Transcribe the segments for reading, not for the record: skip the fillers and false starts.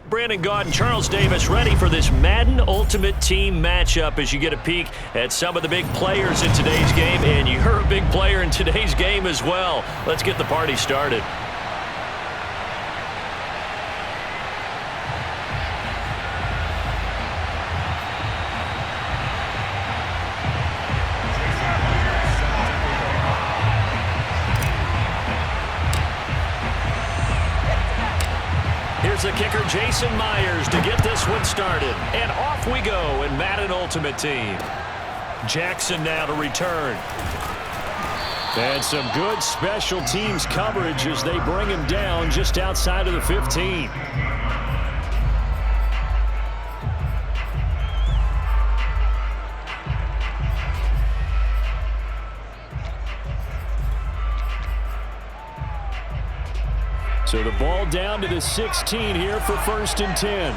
Brandon Gaud and Charles Davis ready for this Madden Ultimate Team matchup as you get a peek at some of the big players in today's game. And you're a big player in today's game as well. Let's get the party started. Here's the kicker, Jason Myers, to get this one started. And off we go in Madden Ultimate Team. Jackson now to return. And some good special teams coverage as they bring him down just outside of the 15. So the ball down to the 16 here for 1st and 10.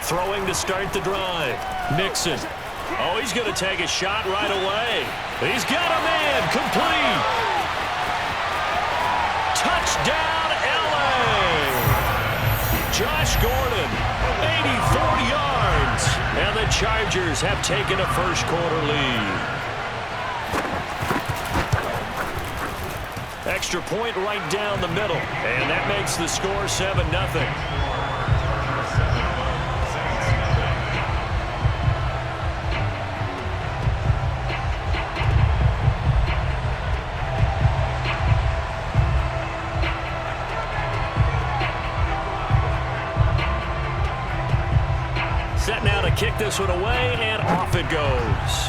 Throwing to start the drive. Mixon. Oh, he's going to take a shot right away. He's got a man. Complete. Touchdown, L.A. Josh Gordon, 84 yards. And the Chargers have taken a first-quarter lead. Extra point right down the middle. And that makes the score 7-0. Set now to kick this one away, and off it goes.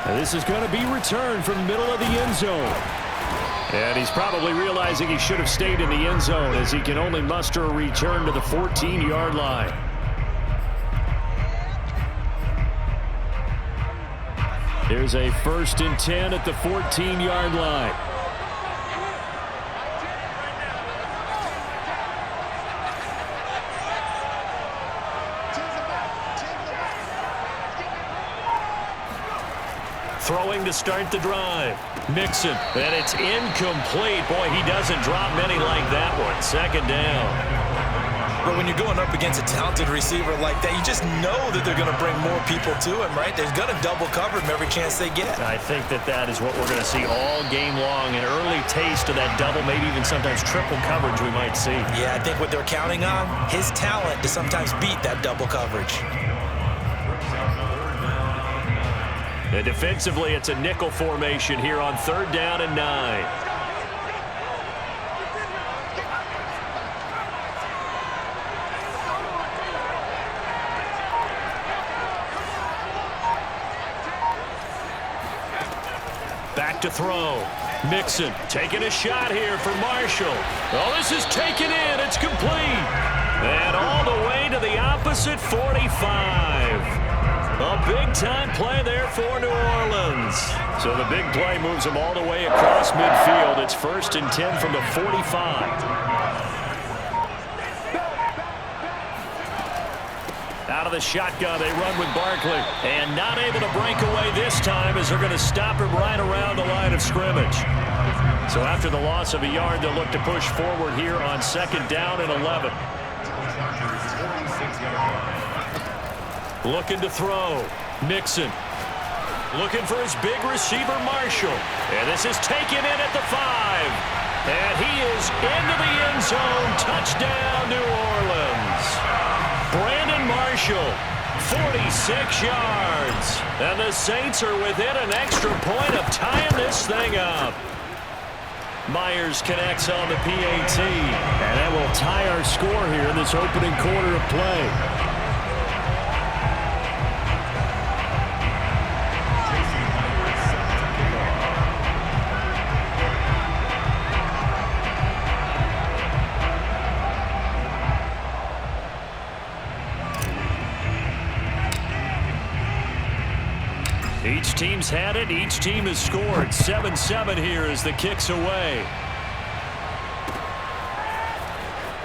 And this is going to be returned from the middle of the end zone. And he's probably realizing he should have stayed in the end zone as he can only muster a return to the 14-yard line. Here's a 1st and 10 at the 14-yard line. Throwing to start the drive. Mixon. And it's incomplete. Boy, he doesn't drop many like that one. 2nd down. But when you're going up against a talented receiver like that, you just know that they're going to bring more people to him, right? They're going to double cover him every chance they get. I think that is what we're going to see all game long. An early taste of that double, maybe even sometimes triple coverage we might see. Yeah, I think what they're counting on, his talent to sometimes beat that double coverage. And defensively, it's a nickel formation here on 3rd down and 9. Back to throw. Mixon taking a shot here for Marshall. Oh, this is taken in. It's complete. And all the way to the opposite 45. A big-time play there for New Orleans. So the big play moves them all the way across midfield. It's 1st and 10 from the 45. Out of the shotgun, they run with Barkley. And not able to break away this time as they're going to stop him right around the line of scrimmage. So after the loss of a yard, they'll look to push forward here on 2nd down and 11. Looking to throw. Mixon. Looking for his big receiver, Marshall. And this is taken in at the 5. And he is into the end zone. Touchdown, New Orleans. Brandon Marshall, 46 yards. And the Saints are within an extra point of tying this thing up. Myers connects on the PAT. And that will tie our score here in this opening quarter of play. Each team's had it. Each team has scored. 7-7 here as the kick's away.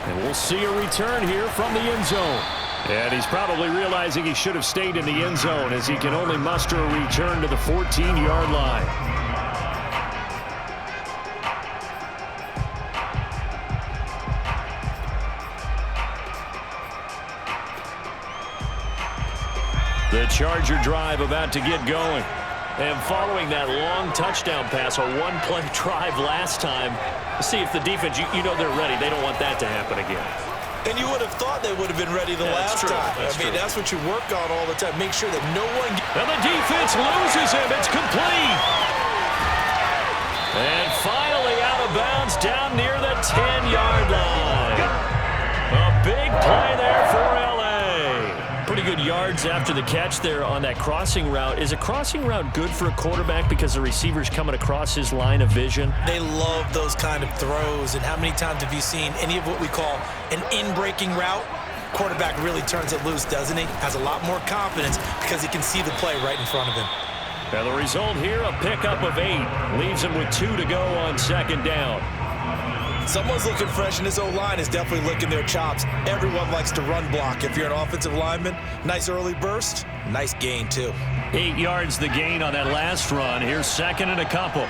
And we'll see a return here from the end zone. And he's probably realizing he should have stayed in the end zone as he can only muster a return to the 14-yard line. The Charger drive about to get going. And following that long touchdown pass, a one-play drive last time, see if the defense, you know they're ready. They don't want that to happen again. And you would have thought they would have been ready the last time. That's what you work on all the time. Make sure that no one... And the defense loses him. It's complete. And finally out of bounds down near the 10-yard line. A big play there for L.A. Pretty good yards after the catch there on that crossing route. Is a crossing route good for a quarterback because the receiver's coming across his line of vision? They love those kind of throws. And how many times have you seen any of what we call an in-breaking route? Quarterback really turns it loose, doesn't he? Has a lot more confidence because he can see the play right in front of him. Now the result here, a pickup of 8. Leaves him with 2 to go on second down. Someone's looking fresh, and his O-line is definitely licking their chops. Everyone likes to run block. If you're an offensive lineman, nice early burst, nice gain, too. 8 yards the gain on that last run. Here's second and a couple.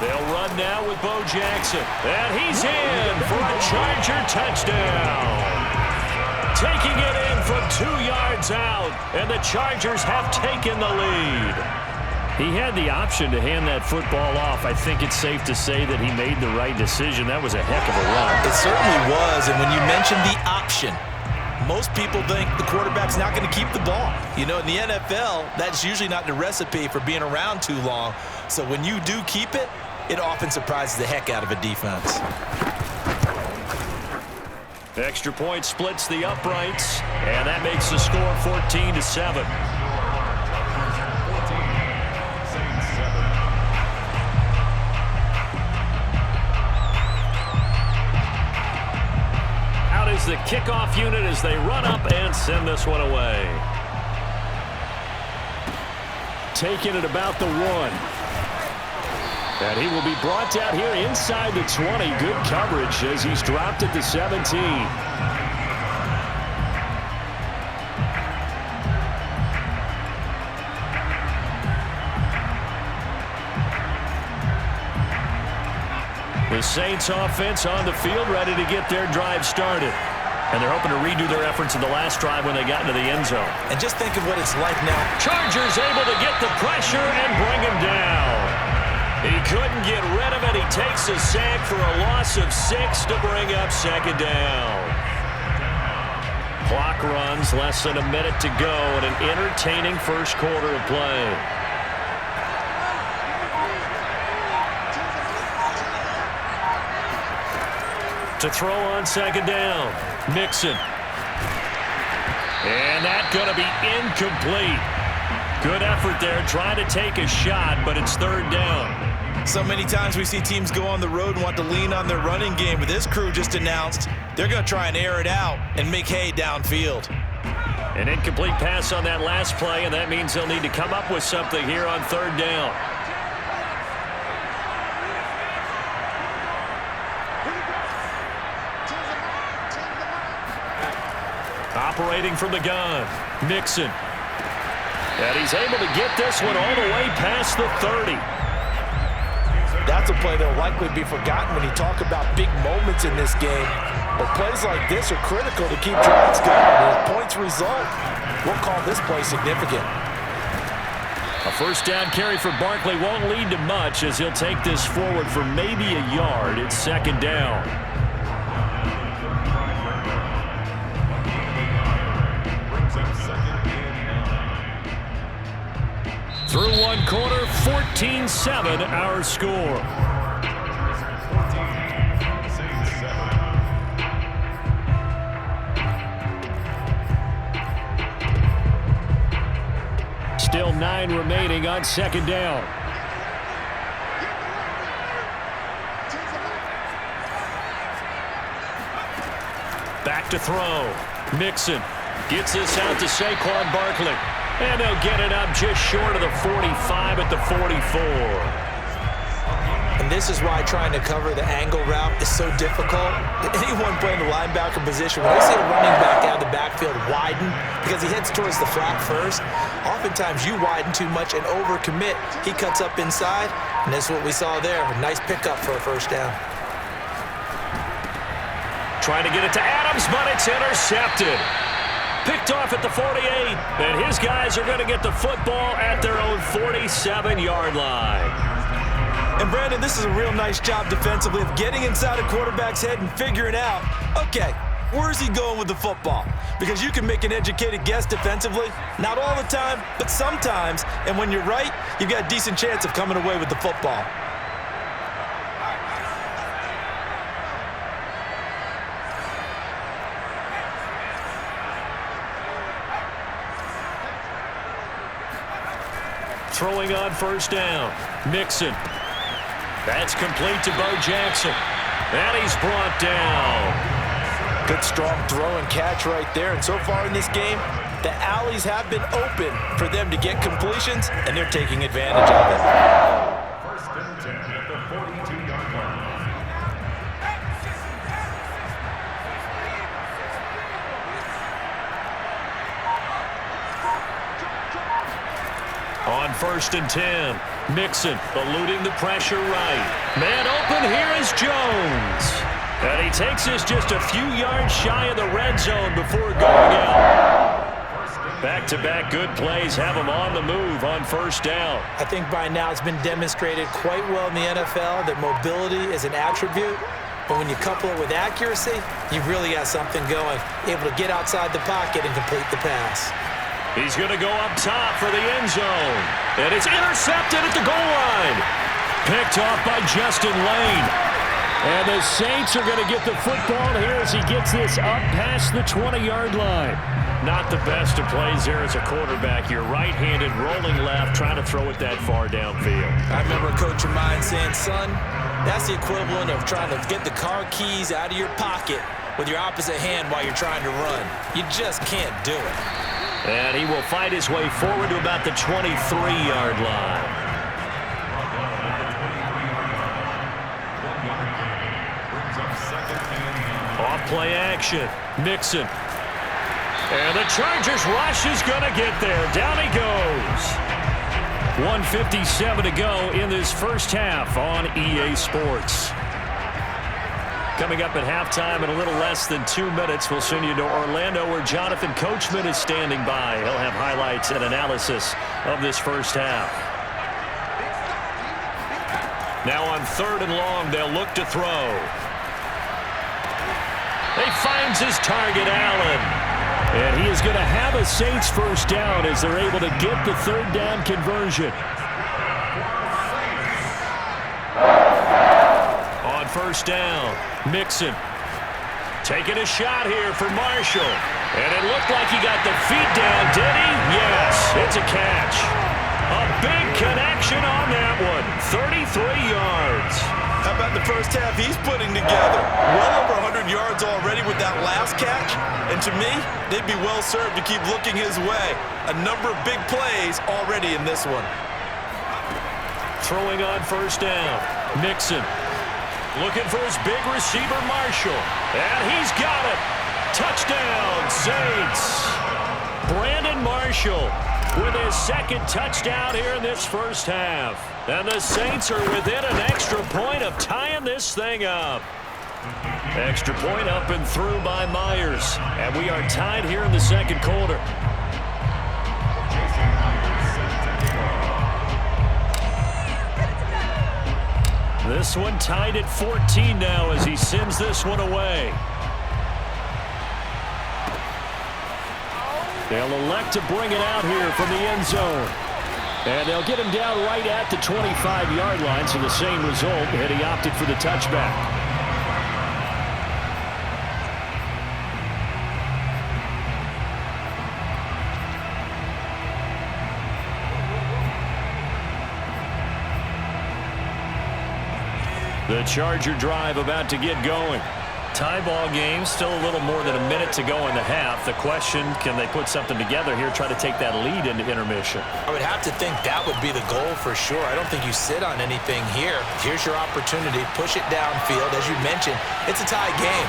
They'll run now with Bo Jackson. And he's in for a Charger touchdown. Taking it in from 2 yards out, and the Chargers have taken the lead. He had the option to hand that football off. I think it's safe to say that he made the right decision. That was a heck of a run. It certainly was, and when you mention the option, most people think the quarterback's not going to keep the ball. You know, in the NFL, that's usually not the recipe for being around too long. So when you do keep it, it often surprises the heck out of a defense. Extra point splits the uprights, and that makes the score 14-7. The kickoff unit as they run up and send this one away. Taking it about the 1. And he will be brought down here inside the 20. Good coverage as he's dropped at the 17. The Saints offense on the field ready to get their drive started. And they're hoping to redo their efforts in the last drive when they got into the end zone. And just think of what it's like now. Chargers able to get the pressure and bring him down. He couldn't get rid of it. He takes a sack for a loss of 6 to bring up second down. Clock runs, less than a minute to go in an entertaining first quarter of play. To throw on second down. Mixon. And that's going to be incomplete. Good effort there, trying to take a shot, but it's third down. So many times we see teams go on the road and want to lean on their running game, but this crew just announced they're going to try and air it out and make hay downfield. An incomplete pass on that last play, and that means they'll need to come up with something here on third down. Operating from the gun, Mixon. And he's able to get this one all the way past the 30. That's a play that will likely be forgotten when you talk about big moments in this game. But plays like this are critical to keep drives going. And if points result, we'll call this play significant. A first down carry for Barkley won't lead to much as he'll take this forward for maybe a yard. It's second down. Through one quarter, 14-7 our score. Still 9 remaining on second down. Back to throw. Mixon gets this out to Saquon Barkley. And they'll get it up just short of the 45 at the 44. And And this is why trying to cover the angle route is so difficult. Anyone playing the linebacker position, when they see a running back out of the backfield widen because he heads towards the flat first, oftentimes you widen too much and overcommit. He cuts up inside, and that's what we saw there. A nice pickup for a first down. Trying to get it to Adams, but it's intercepted. Picked off at the 48, and his guys are going to get the football at their own 47-yard line. And, Brandon, this is a real nice job defensively of getting inside a quarterback's head and figuring out, okay, where's he going with the football? Because you can make an educated guess defensively. Not all the time, but sometimes. And when you're right, you've got a decent chance of coming away with the football. Throwing on first down. Mixon. That's complete to Bo Jackson. And he's brought down. Good strong throw and catch right there. And so far in this game, the alleys have been open for them to get completions, and they're taking advantage of it. First and 10 at the 42-yard line. On first and 10, Mixon eluding the pressure right. Man open, here is Jones. And he takes this just a few yards shy of the red zone before going out. Back-to-back good plays have him on the move on first down. I think by now it's been demonstrated quite well in the NFL that mobility is an attribute. But when you couple it with accuracy, you've really got something going. Able to get outside the pocket and complete the pass. He's going to go up top for the end zone. And it's intercepted at the goal line. Picked off by Justin Lane. And the Saints are going to get the football here as he gets this up past the 20-yard line. Not the best of plays there as a quarterback. You're right-handed, rolling left, trying to throw it that far downfield. I remember a coach of mine saying, son, that's the equivalent of trying to get the car keys out of your pocket with your opposite hand while you're trying to run. You just can't do it. And he will fight his way forward to about the 23-yard line. Off play action. Mixon. And the Chargers rush is going to get there. Down he goes. 1:57 to go in this first half on EA Sports. Coming up at halftime in a little less than 2 minutes, we'll send you to Orlando where Jonathan Coachman is standing by. He'll have highlights and analysis of this first half. Now on 3rd and long, they'll look to throw. He finds his target, Allen. And he is going to have a Saints first down as they're able to get the 3rd down conversion. On first down, Mixon taking a shot here for Marshall. And it looked like he got the feet down, did he? Yes, it's a catch. A big connection on that one. 33 yards. How about the first half he's putting together? Well over 100 yards already with that last catch. And to me, they'd be well served to keep looking his way. A number of big plays already in this one. Throwing on first down, Mixon. Looking for his big receiver, Marshall. And he's got it. Touchdown, Saints. Brandon Marshall with his 2nd touchdown here in this first half. And the Saints are within an extra point of tying this thing up. Extra point up and through by Myers. And we are tied here in the 2nd quarter. This one tied at 14 now as he sends this one away. They'll elect to bring it out here from the end zone. And they'll get him down right at the 25-yard line, so the same result, and he opted for the touchback. The Charger drive about to get going. Tie ball game, still a little more than a minute to go in the half. The question, can they put something together here, try to take that lead into intermission? I would have to think that would be the goal for sure. I don't think you sit on anything here. Here's your opportunity. Push it downfield. As you mentioned, it's a tie game.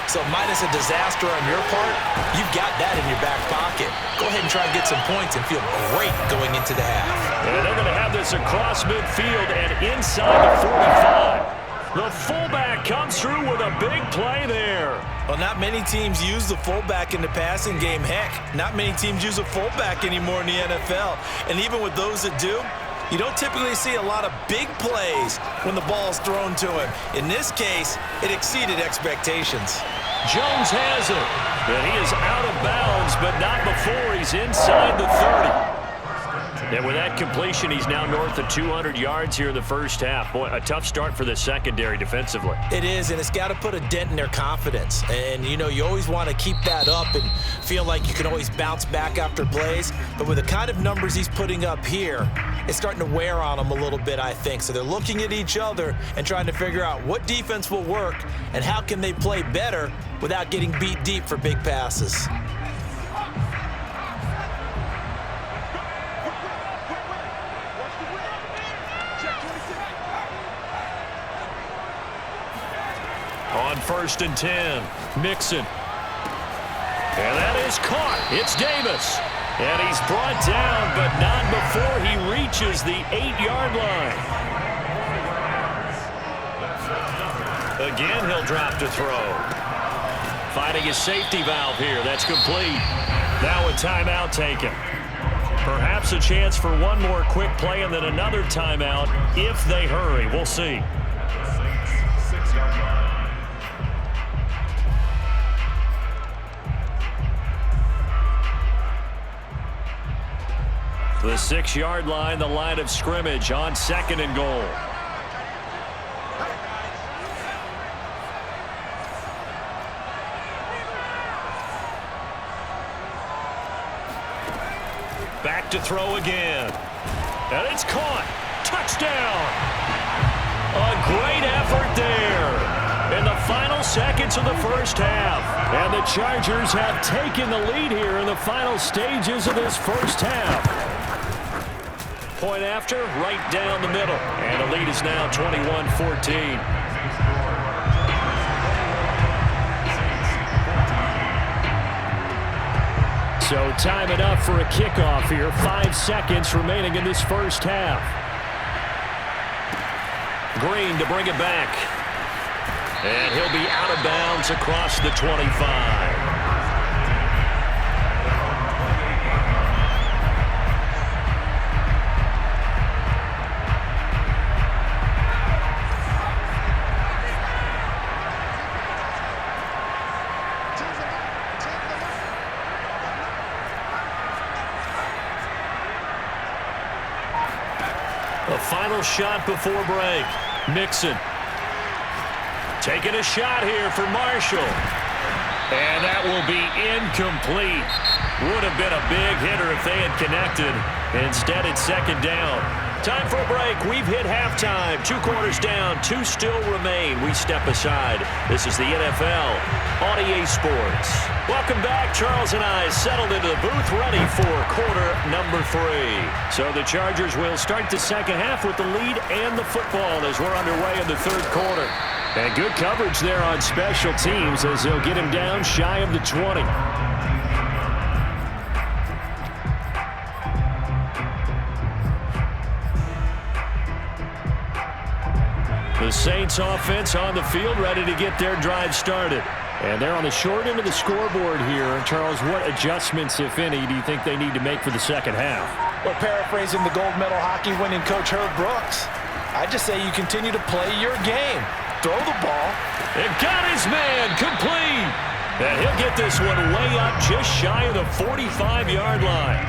So minus a disaster on your part, you've got that in your back pocket. Go ahead and try and get some points and feel great going into the half. And they're going to have this across midfield and inside the 45. The fullback comes through with a big play there. Well, not many teams use the fullback in the passing game. Heck, not many teams use a fullback anymore in the NFL. And even with those that do, you don't typically see a lot of big plays when the ball's thrown to him. In this case, it exceeded expectations. Jones has it. And he is out of bounds, but not before he's inside the 30. And with that completion, he's now north of 200 yards here in the first half. Boy, a tough start for the secondary defensively. It is, and it's got to put a dent in their confidence. And, you know, you always want to keep that up and feel like you can always bounce back after plays. But with the kind of numbers he's putting up here, it's starting to wear on them a little bit, I think. So they're looking at each other and trying to figure out what defense will work and how can they play better without getting beat deep for big passes. On 1st and 10, Mixon. And that is caught. It's Davis. And he's brought down, but not before he reaches the 8-yard line. Again, he'll drop to throw. Finding his safety valve here. That's complete. Now a timeout taken. Perhaps a chance for one more quick play and then another timeout if they hurry. We'll see. The 6-yard line, the line of scrimmage on 2nd and goal. Back to throw again. And it's caught. Touchdown. A great effort there in the final seconds of the first half. And the Chargers have taken the lead here in the final stages of this first half. Point after, right down the middle. And the lead is now 21-14. So time it up for a kickoff here. 5 seconds remaining in this first half. Green to bring it back. And he'll be out of bounds across the 25. A final shot before break. Mixon. Taking a shot here for Marshall. And that will be incomplete. Would have been a big hitter if they had connected. Instead, it's 2nd down. Time for a break. We've hit halftime. 2 quarters down. 2 still remain. We step aside. This is the NFL on EA Sports. Welcome back. Charles and I settled into the booth ready for quarter number 3. So the Chargers will start the second half with the lead and the football as we're underway in the 3rd quarter. And good coverage there on special teams as they'll get him down shy of the 20. The Saints offense on the field ready to get their drive started. And they're on the short end of the scoreboard here. And Charles, what adjustments, if any, do you think they need to make for the second half? Well, paraphrasing the gold medal hockey winning coach Herb Brooks, I just say you continue to play your game. Throw the ball. And got his man complete. And he'll get this one way up just shy of the 45-yard line.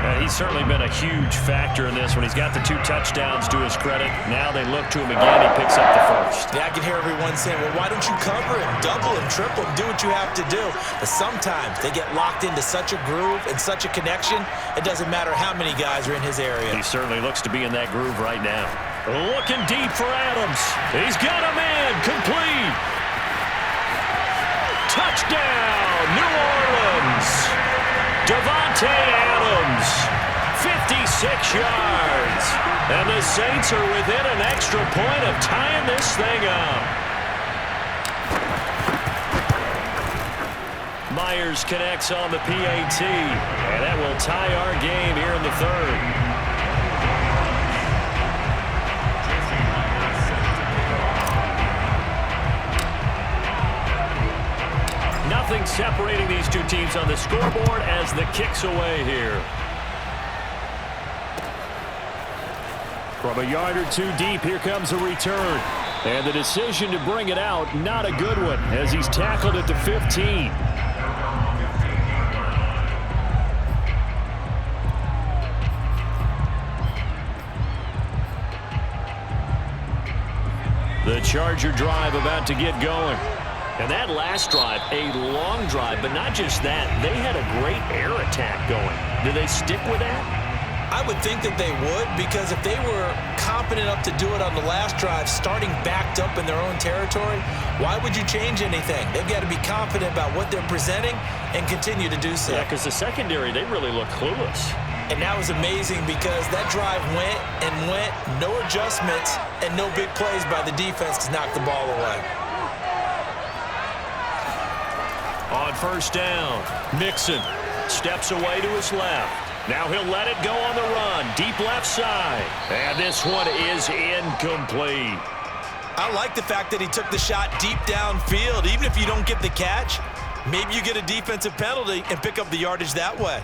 And he's certainly been a huge factor in this one. He's got the 2 touchdowns to his credit. Now they look to him again. He picks up the first. Yeah, I can hear everyone saying, well, why don't you cover him, double him, triple him, do what you have to do. But sometimes they get locked into such a groove and such a connection, it doesn't matter how many guys are in his area. He certainly looks to be in that groove right now. Looking deep for Adams. He's got a man complete. Touchdown, New Orleans. Davante Adams, 56 yards. And the Saints are within an extra point of tying this thing up. Myers connects on the PAT, and that will tie our game here in the third. Nothing separating these two teams on the scoreboard as the kick's away here. From a yard or two deep, here comes a return. And the decision to bring it out, not a good one, as he's tackled at the 15. The Charger drive about to get going. And that last drive, a long drive, but not just that. They had a great air attack going. Do they stick with that? I would think that they would, because if they were confident enough to do it on the last drive, starting backed up in their own territory, why would you change anything? They've got to be confident about what they're presenting and continue to do so. Yeah, because the secondary, they really look clueless. And that was amazing because that drive went and went, no adjustments, and no big plays by the defense to knock the ball away. On first down, Mixon steps away to his left. Now he'll let it go on the run, deep left side. And this one is incomplete. I like the fact that he took the shot deep downfield. Even if you don't get the catch, maybe you get a defensive penalty and pick up the yardage that way.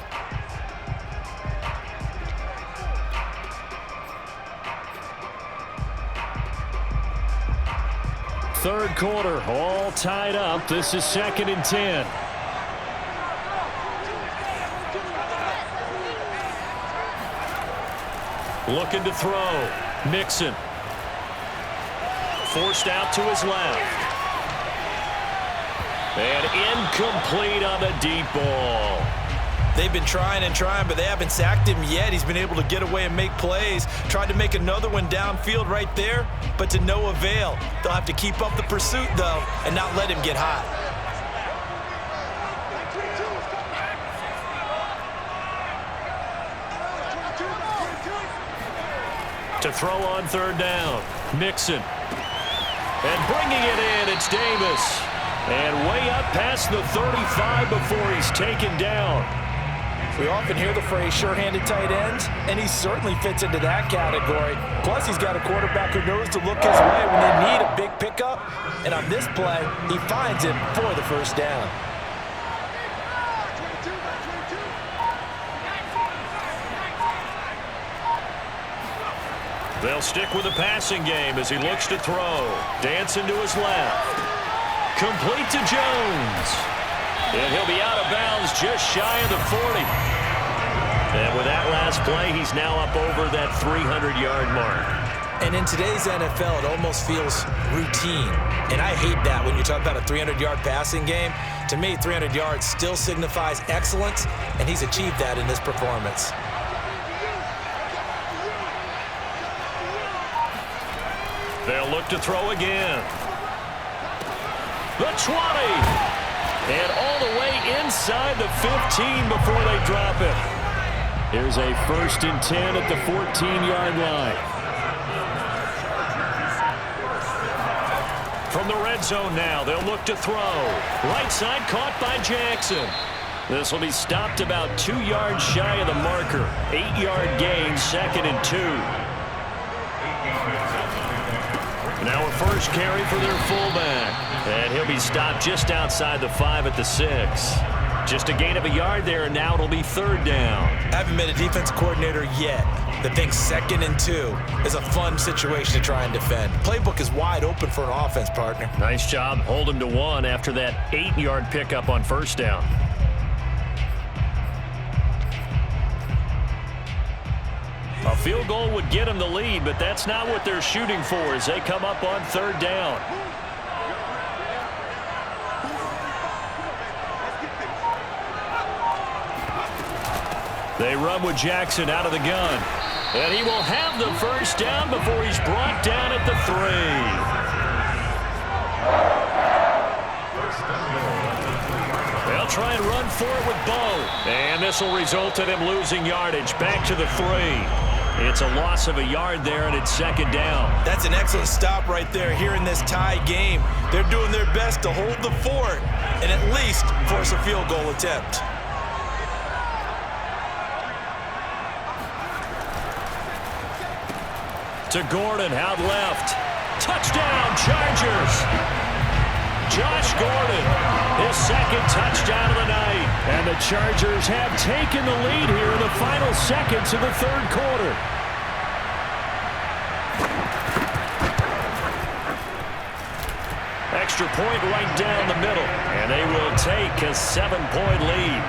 Third quarter, all tied up. This is 2nd and 10. Looking to throw. Mixon. Forced out to his left. And incomplete on the deep ball. They've been trying and trying, but they haven't sacked him yet. He's been able to get away and make plays. Tried to make another one downfield right there, but to no avail. They'll have to keep up the pursuit, though, and not let him get hot. To throw on third down, Mixon. And bringing it in, it's Davis. And way up past the 35 before he's taken down. We often hear the phrase sure-handed tight ends, and he certainly fits into that category. Plus, he's got a quarterback who knows to look his way when they need a big pickup. And on this play, he finds him for the first down. They'll stick with the passing game as he looks to throw. Dancing to his left. Complete to Jones. And he'll be out of bounds just shy of the 40. And with that last play, he's now up over that 300-yard mark. And in today's NFL, it almost feels routine. And I hate that when you talk about a 300-yard passing game. To me, 300 yards still signifies excellence, and he's achieved that in this performance. They'll look to throw again. The 20. And all the way inside the 15 before they drop it. Here's a 1st and 10 at the 14-yard line. From the red zone now, they'll look to throw. Right side caught by Jackson. This will be stopped about 2 yards shy of the marker. 8-yard gain, 2nd and 2. Now a first carry for their fullback. And he'll be stopped just outside the 5 at the 6. Just a gain of a yard there, and now it'll be 3rd down. I haven't met a defense coordinator yet that thinks 2nd and 2 is a fun situation to try and defend. Playbook is wide open for an offense, partner. Nice job. Hold him to 1 after that 8-yard pickup on first down. A field goal would get them the lead, but that's not what they're shooting for as they come up on 3rd down. They run with Jackson out of the gun. And he will have the first down before he's brought down at the 3. they'll try and run for it with Bo. And this will result in him losing yardage. Back to the 3. It's a loss of a yard there, and it's second down. That's an excellent stop right there here in this tie game. They're doing their best to hold the fort and at least force a field goal attempt. To Gordon, out left. Touchdown, Chargers. Josh Gordon, his second touchdown of the night. And the Chargers have taken the lead here in the final seconds of the third quarter. Extra point right down the middle. And they will take a 7-point lead.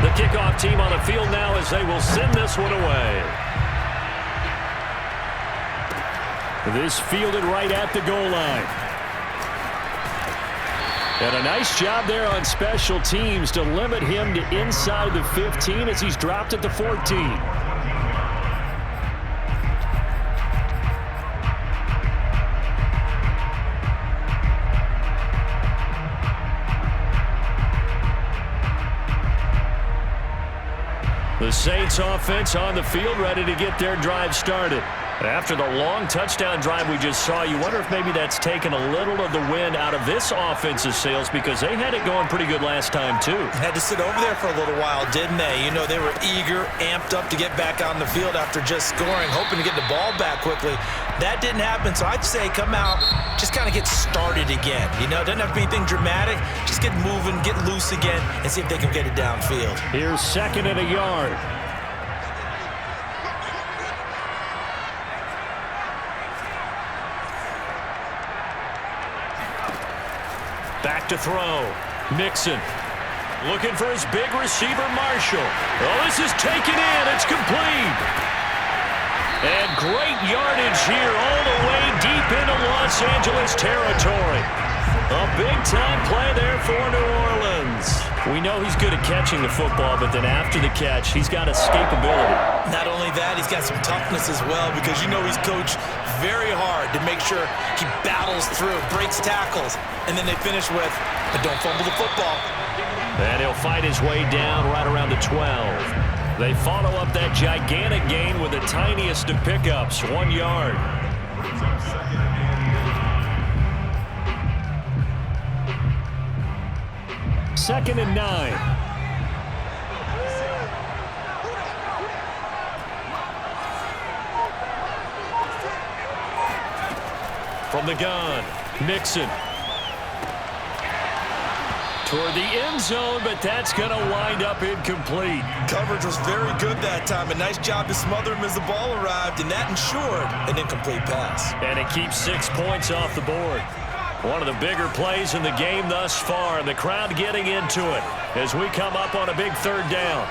The kickoff team on the field now as they will send this one away. This fielded right at the goal line. And a nice job there on special teams to limit him to inside the 15 as he's dropped at the 14. The Saints offense on the field ready to get their drive started. After the long touchdown drive we just saw, you wonder if maybe that's taken a little of the wind out of this offense's sails because they had it going pretty good last time too. Had to sit over there for a little while, didn't they? You know, they were eager, amped up to get back on the field after just scoring, hoping to get the ball back quickly. That didn't happen, so I'd say come out, just kind of get started again. You know, doesn't have to be anything dramatic. Just get moving, get loose again, and see if they can get it downfield. Here's second and a yard. Back to throw. Mixon. Looking for his big receiver, Marshall. Oh, this is taken in. It's complete. And great yardage here all the way deep into Los Angeles territory. A big-time play there for New Orleans. We know he's good at catching the football, but then after the catch, he's got escapability. Not only that, he's got some toughness as well because you know he's coached very hard to make sure he battles through, breaks tackles, and then they finish with, but don't fumble the football. And he'll fight his way down right around the 12. They follow up that gigantic gain with the tiniest of pickups, 1 yard. Second and 9. From the gun, Mixon. Toward the end zone, but that's going to wind up incomplete. Coverage was very good that time. A nice job to smother him as the ball arrived, and that ensured an incomplete pass. And it keeps 6 points off the board. One of the bigger plays in the game thus far, and the crowd getting into it as we come up on a big third down.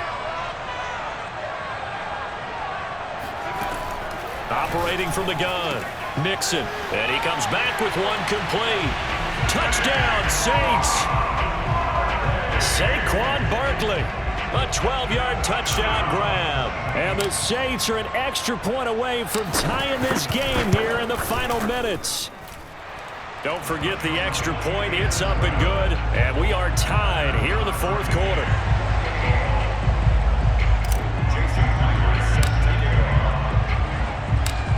Operating from the gun, Mixon, and he comes back with one complete. Touchdown, Saints! Saquon Barkley, a 12-yard touchdown grab. And the Saints are an extra point away from tying this game here in the final minutes. Don't forget the extra point. It's up and good. And we are tied here in the fourth quarter.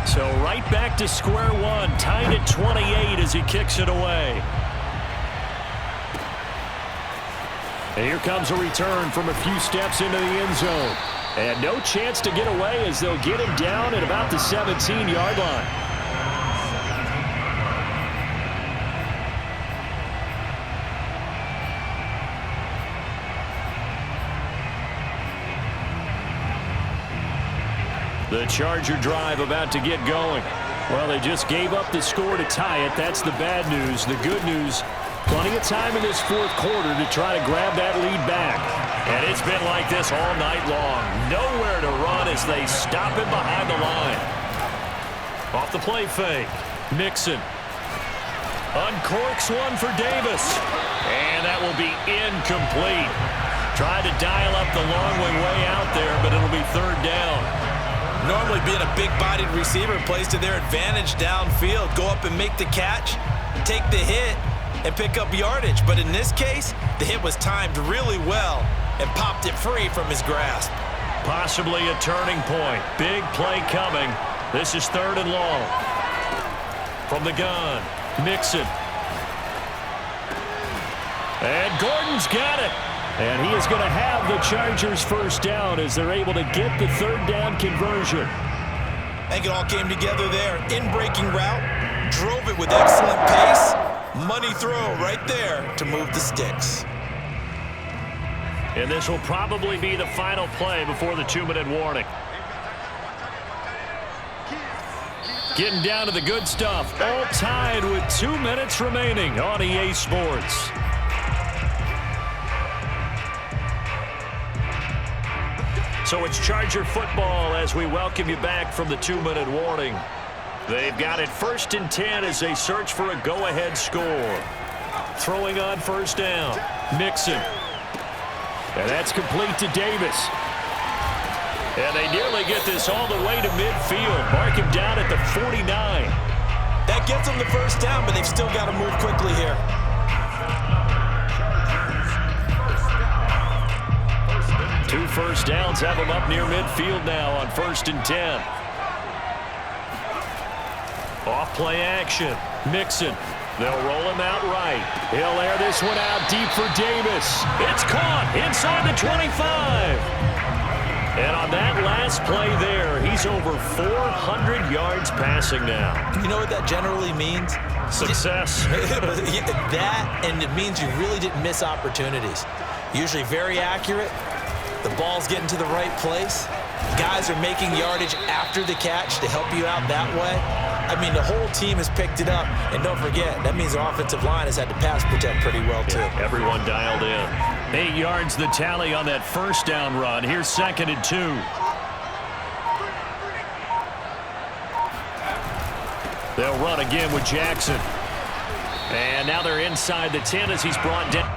So right back to square one. Tied at 28 as he kicks it away. And here comes a return from a few steps into the end zone. And no chance to get away as they'll get him down at about the 17-yard line. The Charger drive about to get going. Well, they just gave up the score to tie it. That's the bad news. The good news, plenty of time in this fourth quarter to try to grab that lead back. And it's been like this all night long. Nowhere to run as they stop him behind the line. Off the play fake. Mixon uncorks one for Davis. And that will be incomplete. Tried to dial up the long way out there, but it'll be third down. Normally being a big-bodied receiver plays to their advantage downfield. Go up and make the catch, take the hit, and pick up yardage. But in this case, the hit was timed really well and popped it free from his grasp. Possibly a turning point. Big play coming. This is 3rd and long. From the gun, Mixon. And Gordon's got it. And he is going to have the Chargers first down as they're able to get the 3rd down conversion. I think it all came together there. In-breaking route, drove it with excellent pace. Money throw right there to move the sticks. And this will probably be the final play before the 2-minute warning. Getting down to the good stuff. All tied with 2 minutes remaining on EA Sports. So it's Charger football as we welcome you back from the 2-minute warning. They've got it 1st and 10 as they search for a go-ahead score. Throwing on 1st down. Mixon. And that's complete to Davis. And they nearly get this all the way to midfield. Mark him down at the 49. That gets them the 1st down, but they've still got to move quickly here. Two 1st downs have them up near midfield now on 1st and 10. Off play action. Mixon. They'll roll him out right. He'll air this one out deep for Davis. It's caught inside the 25. And on that last play there, he's over 400 yards passing now. You know what that generally means? Success. That, and it means you really didn't miss opportunities. Usually very accurate. The ball's getting to the right place. Guys are making yardage after the catch to help you out that way. I mean, the whole team has picked it up. And don't forget, that means the offensive line has had to pass protect pretty well, too. Yeah, everyone dialed in. 8 yards the tally on that 1st down run. Here's 2nd and 2. They'll run again with Jackson. And now they're inside the 10 as he's brought down.